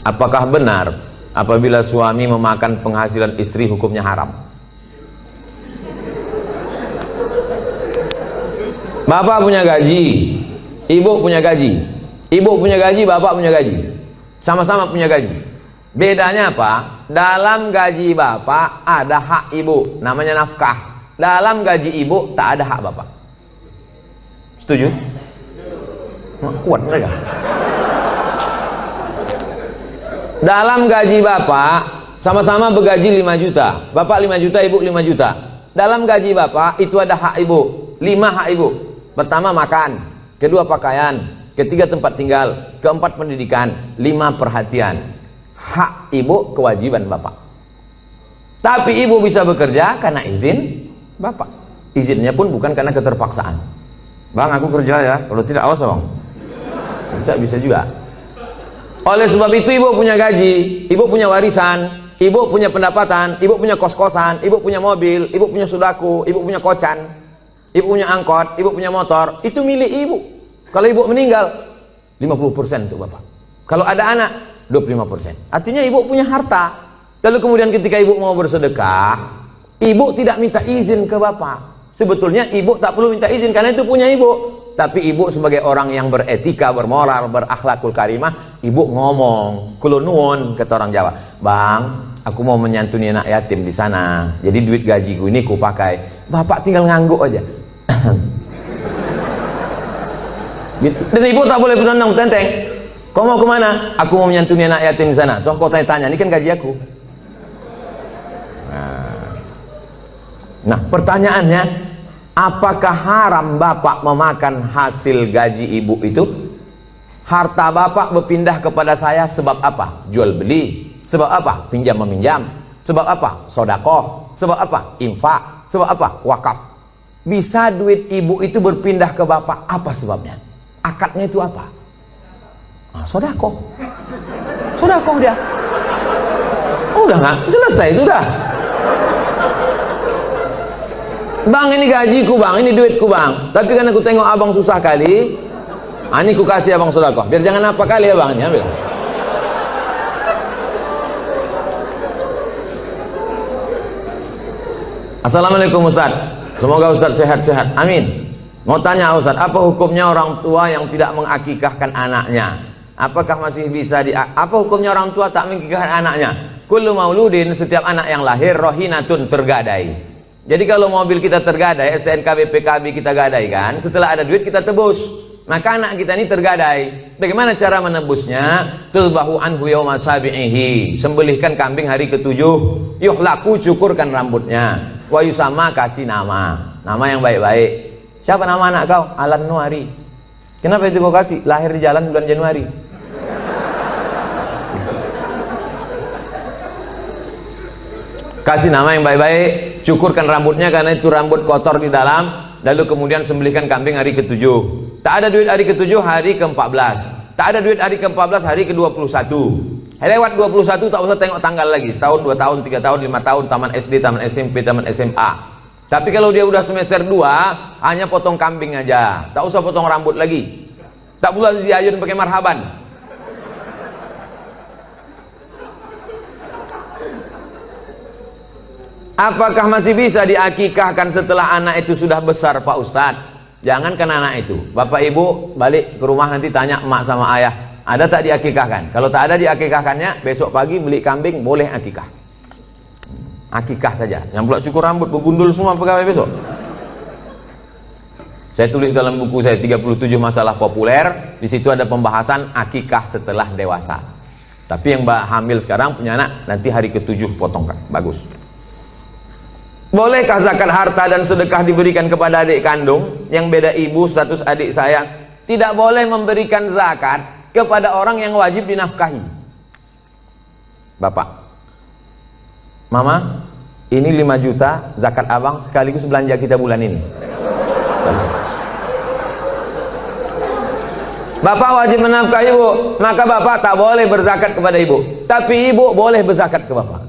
Apakah benar apabila suami memakan penghasilan istri hukumnya haram? Bapak punya gaji, ibu punya gaji. Ibu punya gaji, bapak punya gaji. Sama-sama punya gaji. Bedanya apa? Dalam gaji bapak ada hak ibu, namanya nafkah. Dalam gaji ibu tak ada hak bapak. Setuju? Kuat mereka. Dalam gaji bapak sama-sama bergaji 5 juta. Bapak 5 juta, ibu 5 juta. Dalam gaji bapak itu ada hak ibu. 5 hak ibu. Pertama makan, kedua pakaian, ketiga tempat tinggal, keempat pendidikan, 5 perhatian. Hak ibu kewajiban bapak. Tapi ibu bisa bekerja karena izin bapak. Izinnya pun bukan karena keterpaksaan. Bang, aku kerja ya, kalau tidak awas bang. Tidak bisa juga. Oleh sebab itu ibu punya gaji, ibu punya warisan, ibu punya pendapatan, ibu punya kos-kosan, ibu punya mobil, ibu punya sudaku, ibu punya kocan, ibu punya angkot, ibu punya motor. Itu milik ibu. Kalau ibu meninggal 50% untuk bapak. Kalau ada anak 25%. Artinya ibu punya harta. Lalu kemudian ketika ibu mau bersedekah, ibu tidak minta izin ke bapak. Sebetulnya ibu tak perlu minta izin karena itu punya ibu. Tapi ibu sebagai orang yang beretika, bermoral, berakhlakul karimah, ibu ngomong, kulo nuwun, kata orang Jawa, bang, aku mau menyantuni anak yatim di sana. Jadi duit gajiku ini ku pakai. Bapak tinggal ngangguk aja. Gitu. Dan ibu tak boleh bertentang tenteng. Kau mau kemana? Aku mau menyantuni anak yatim di sana. So kau tanya-tanya, ini kan gaji aku. Nah, pertanyaannya, apakah haram bapak memakan hasil gaji ibu itu? Harta bapak berpindah kepada saya sebab apa? Jual beli. Sebab apa? Pinjam meminjam. Sebab apa? Sodakoh. Sebab apa? Infak. Sebab apa? Wakaf. Bisa duit ibu itu berpindah ke bapak, apa sebabnya? Akadnya itu apa? Sodakoh. Sodakoh dia. Udah nggak? Selesai itu udah. Bang, ini gajiku bang, ini duitku bang. Tapi kan aku tengok abang susah kali, ini ku kasih abang sodakoh. Biar jangan apa kali ya bang, ini ambil. Assalamualaikum Ustaz. Semoga Ustaz sehat-sehat. Amin. Mau tanya Ustaz, apa hukumnya orang tua yang tidak mengakikahkan anaknya? Apakah masih bisa apa hukumnya orang tua tak mengakikahkan anaknya? Kullu mauludin, setiap anak yang lahir rohinatun, tergadai. Jadi kalau mobil kita tergadai, STNK BPKB kita gadai kan, setelah ada duit kita tebus. Maka anak kita ini tergadai. Bagaimana cara menebusnya? Tulbahu anhu yawma sabi'ihi. Sembelihkan kambing hari ke-7. Yuhlaku, cukurkan rambutnya. Wa yusama, kasih nama. Nama yang baik-baik. Siapa nama anak kau? Alan Nuari. Kenapa itu kau kasih? Lahir di jalan bulan Januari. Kasih nama yang baik-baik, cukurkan rambutnya karena itu rambut kotor di dalam, lalu kemudian sembelihkan kambing hari ke-7. Tak ada duit hari ke-7, hari ke-14. Tak ada duit hari ke-14, hari ke-21. Lewat 21 tak usah tengok tanggal lagi. Setahun, 2 tahun, 3 tahun, 5 tahun, taman SD, taman SMP, taman SMA. Tapi kalau dia udah semester 2, hanya potong kambing aja. Tak usah potong rambut lagi. Tak pula diayun pakai marhaban. Apakah masih bisa diakikahkan setelah anak itu sudah besar Pak Ustadz? Jangankan anak itu, bapak ibu balik ke rumah nanti tanya emak sama ayah, ada tak diakikahkan? Kalau tak ada diakikahkannya, besok pagi beli kambing, boleh akikah. Akikah saja. Yang pula cukur rambut, begundul semua pegawai besok. Saya tulis dalam buku saya 37 masalah populer, di situ ada pembahasan akikah setelah dewasa. Tapi yang hamil sekarang punya anak, nanti hari ke-7 potongkan, bagus. Bolehkah zakat harta dan sedekah diberikan kepada adik kandung yang beda ibu status adik saya? Tidak boleh memberikan zakat kepada orang yang wajib dinafkahi. Bapak, Mama, ini 5 juta zakat abang sekaligus belanja kita bulan ini. Bapak wajib menafkahi ibu, maka bapak tak boleh berzakat kepada ibu. Tapi ibu boleh berzakat ke bapak.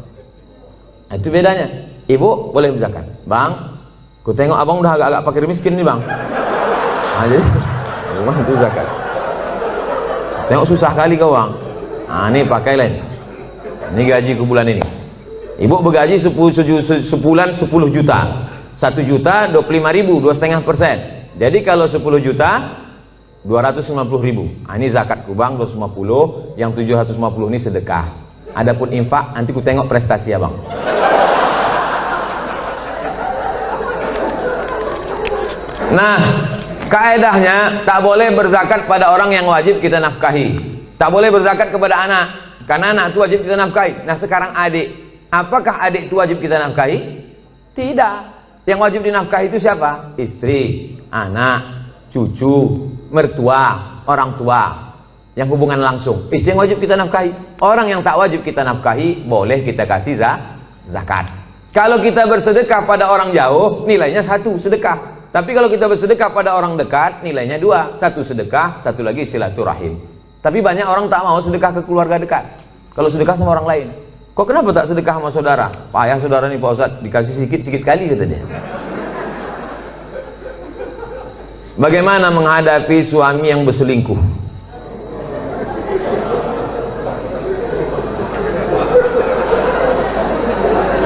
Itu bedanya. Ibu boleh berzakat. Bang, ku tengok abang udah agak-agak fakir miskin nih bang. Nah, jadi bang itu zakat. Tengok susah kali kau bang. Nah, ini pakai lain. Ini gajiku bulan ini. Ibu bergaji sebulan 10 juta. 1 juta 25.000, 2,5%. Jadi kalau 10 juta 250.000. Nah, ini zakatku bang 250, yang 750 ini sedekah. Adapun infak nanti ku tengok prestasi abang. Nah, kaedahnya tak boleh berzakat pada orang yang wajib kita nafkahi. Tak boleh berzakat kepada anak, karena anak itu wajib kita nafkahi. Nah sekarang adik, apakah adik itu wajib kita nafkahi? Tidak. Yang wajib dinafkahi itu siapa? Istri, anak, cucu, mertua, orang tua, yang hubungan langsung. Itu yang wajib kita nafkahi. Orang yang tak wajib kita nafkahi boleh kita kasih zakat. Kalau kita bersedekah pada orang jauh, nilainya 1 sedekah. Tapi kalau kita bersedekah pada orang dekat, nilainya 2. 1 sedekah, 1 lagi silaturahim. Tapi banyak orang tak mau sedekah ke keluarga dekat. Kalau sedekah sama orang lain, kok kenapa tak sedekah sama saudara? Payah saudara nih Pak Ustadz, dikasih sikit-sikit kali kata dia. Bagaimana menghadapi suami yang berselingkuh?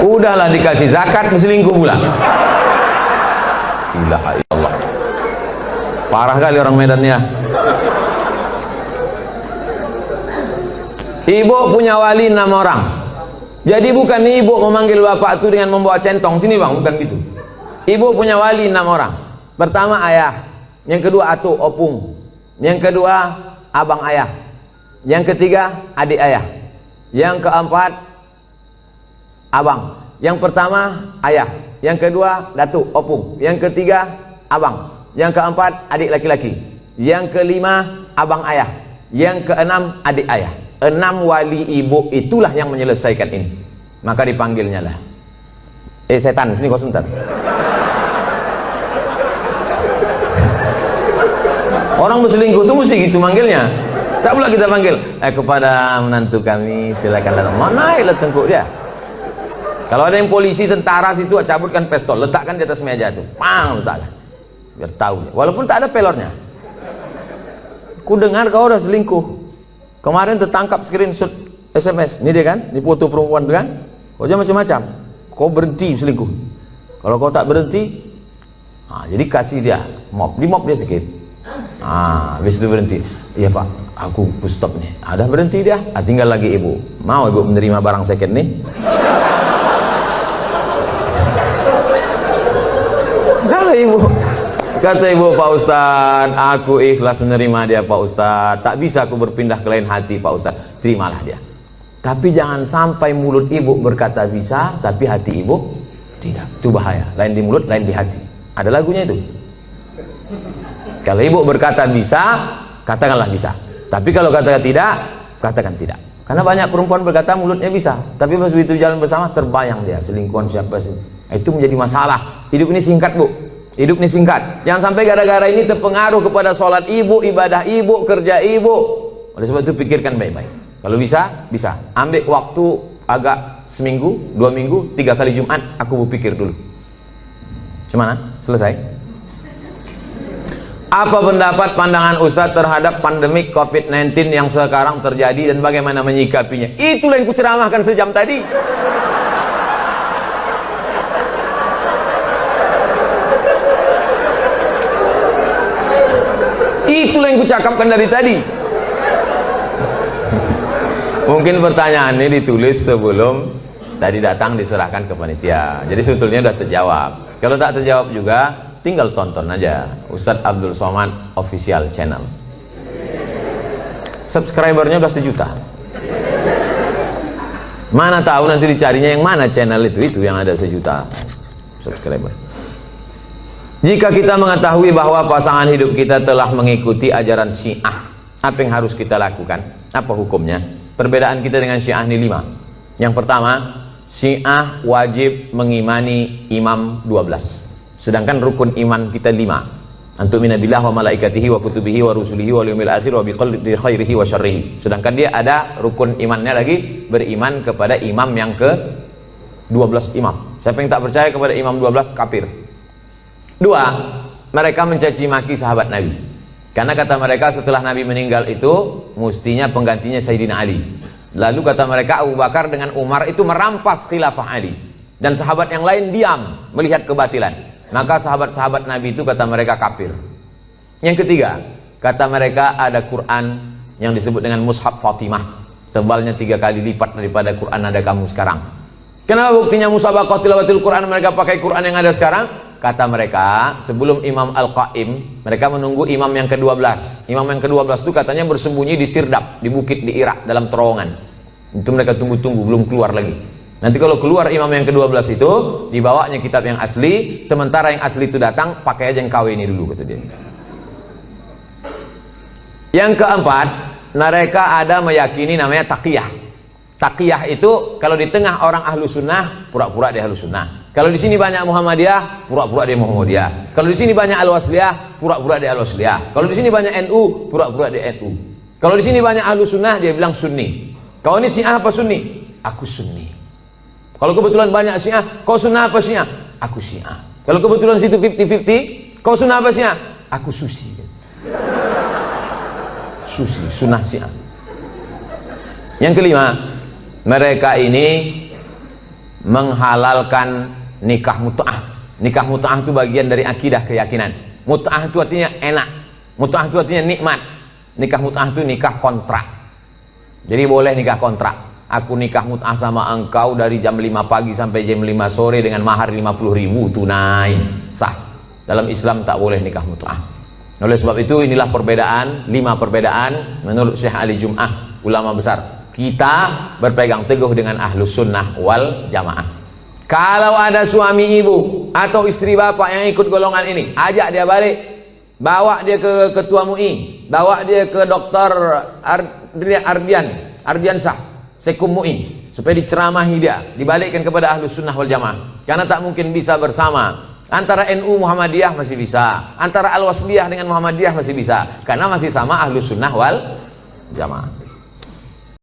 Udahlah dikasih zakat, berselingkuh pula. Ilaha illallah. Parah kali orang Medan ya. Ibu punya wali 6 orang. Jadi bukan ibu memanggil bapak itu dengan membawa centong sini bang, bukan gitu. Ibu punya wali 6 orang. Pertama ayah, yang kedua atu opung, yang kedua abang ayah, yang ketiga adik ayah, yang keempat abang. Yang pertama ayah, yang kedua datuk opung, yang ketiga abang, yang keempat adik laki-laki, yang kelima abang ayah, yang keenam adik ayah. 6 wali ibu itulah yang menyelesaikan ini. Maka dipanggilnya lah, setan sini kau sebentar. Orang berselingkuh itu mesti gitu manggilnya. Tak pula kita panggil kepada menantu kami silakan datang. Mana lah tengkuk dia. Kalau ada yang polisi, tentara situ, cabutkan pistol, letakkan di atas meja itu, pang, letakkan, biar tahu. Walaupun tak ada pelornya. Ku dengar kau udah selingkuh. Kemarin tertangkap screenshot SMS. Ini dia kan, ini foto perempuan kan? Kau jangan macam-macam. Kau berhenti selingkuh. Kalau kau tak berhenti, jadi kasih dia mop, di mop dia sedikit. Habis itu berhenti. Iya pak, aku stop nih. Ada berhenti dia. Tinggal lagi ibu. Mau ibu menerima barang second nih? Kata ibu, Pak Ustadz, aku ikhlas menerima dia Pak Ustadz, tak bisa aku berpindah ke lain hati Pak Ustadz, terimalah dia. Tapi jangan sampai mulut ibu berkata bisa, tapi hati ibu tidak. Itu bahaya, lain di mulut, lain di hati. Ada lagunya itu. Kalau ibu berkata bisa, katakanlah bisa. Tapi kalau katakan tidak, katakan tidak. Karena banyak perempuan berkata mulutnya bisa, tapi pas begitu jalan bersama terbayang dia selingkuhan siapa sih. Itu menjadi masalah. Hidup ini singkat bu. Hidup ini singkat. Jangan sampai gara-gara ini terpengaruh kepada sholat ibu, ibadah ibu, kerja ibu. Oleh sebab itu pikirkan baik-baik. Kalau bisa, bisa. Ambil waktu agak seminggu, 2 minggu, 3 kali Jumat, aku berpikir dulu. Gimana? Selesai? Apa pendapat pandangan Ustadz terhadap pandemik COVID-19 yang sekarang terjadi dan bagaimana menyikapinya? Itulah yang kuceramahkan sejam tadi. Itulah yang kucakapkan dari tadi. Mungkin pertanyaan ini ditulis sebelum tadi datang diserahkan ke panitia. Jadi sebetulnya sudah terjawab. Kalau tak terjawab juga, tinggal tonton aja Ustadz Abdul Somad Official Channel. Subscribernya udah 1 juta. Mana tahu nanti dicarinya yang mana channel itu yang ada 1 juta subscriber. Jika kita mengetahui bahwa pasangan hidup kita telah mengikuti ajaran Syiah, apa yang harus kita lakukan? Apa hukumnya? Perbedaan kita dengan Syiah ini 5. Yang pertama, Syiah wajib mengimani imam 12. Sedangkan rukun iman kita 5. Antumina billah wa malaikatihi wa kutubihi wa rusulihi wa yaumil akhir wa biqadri khairihi wa syarrihi. Sedangkan dia ada rukun imannya lagi, beriman kepada imam yang ke 12 imam. Siapa yang tak percaya kepada imam 12 kafir. 2, mereka mencaci maki sahabat Nabi. Karena kata mereka setelah Nabi meninggal itu mestinya penggantinya Sayyidina Ali. Lalu kata mereka Abu Bakar dengan Umar itu merampas khilafah Ali, dan sahabat yang lain diam melihat kebatilan. Maka sahabat-sahabat Nabi itu kata mereka kafir. Yang ketiga, kata mereka ada Quran yang disebut dengan Mushaf Fatimah, tebalnya 3 kali lipat daripada Quran ada kamu sekarang. Kenapa buktinya musabaqah tilawatil Quran mereka pakai Quran yang ada sekarang? Kata mereka, sebelum Imam Al-Qaim, mereka menunggu imam yang ke-12. Imam yang ke-12 itu katanya bersembunyi di Sirdap, di bukit di Irak, dalam terowongan. Itu mereka tunggu-tunggu, belum keluar lagi. Nanti kalau keluar imam yang ke-12 itu, dibawanya kitab yang asli, sementara yang asli itu datang, pakai aja yang KW ini dulu, kata dia. Yang keempat, mereka ada meyakini namanya taqiyah. Taqiyah itu kalau di tengah orang ahlu sunnah, pura-pura dia ahlu sunnah. Kalau di sini banyak Muhammadiyah, pura-pura dia Muhammadiyah. Kalau di sini banyak Al-Wasliyah, pura-pura dia Al-Wasliyah. Kalau di sini banyak NU, pura-pura dia NU. Kalau di sini banyak ahlu sunnah, dia bilang Sunni. Kau ini Syiah apa Sunni? Aku Sunni. Kalau kebetulan banyak Syiah, kau sunnah apa Syiah? Aku Syiah. Kalau kebetulan situ 50-50, kau sunnah apa Syiah? Aku Susi. Susi, sunnah Syiah. Yang kelima, mereka ini menghalalkan nikah mut'ah. Nikah mut'ah itu bagian dari akidah, keyakinan. Mut'ah itu artinya enak, mut'ah itu artinya nikmat. Nikah mut'ah itu nikah kontrak. Jadi boleh nikah kontrak. Aku nikah mut'ah sama engkau dari jam 5 pagi sampai jam 5 sore dengan mahar 50.000 tunai, sah. Dalam Islam tak boleh nikah mut'ah. Oleh sebab itu inilah perbedaan, 5 perbedaan menurut Syekh Ali Jum'ah, ulama besar. Kita berpegang teguh dengan ahlus sunnah wal jamaah. Kalau ada suami ibu atau istri bapak yang ikut golongan ini, ajak dia balik, bawa dia ke ketua MUI, bawa dia ke dokter Ardiansah Sekum MUI, supaya diceramahi dia, dibalikkan kepada ahlus sunnah wal jamaah. Karena tak mungkin bisa bersama. Antara NU Muhammadiyah masih bisa, antara Al-Wasliyah dengan Muhammadiyah masih bisa, karena masih sama ahlus sunnah wal jamaah.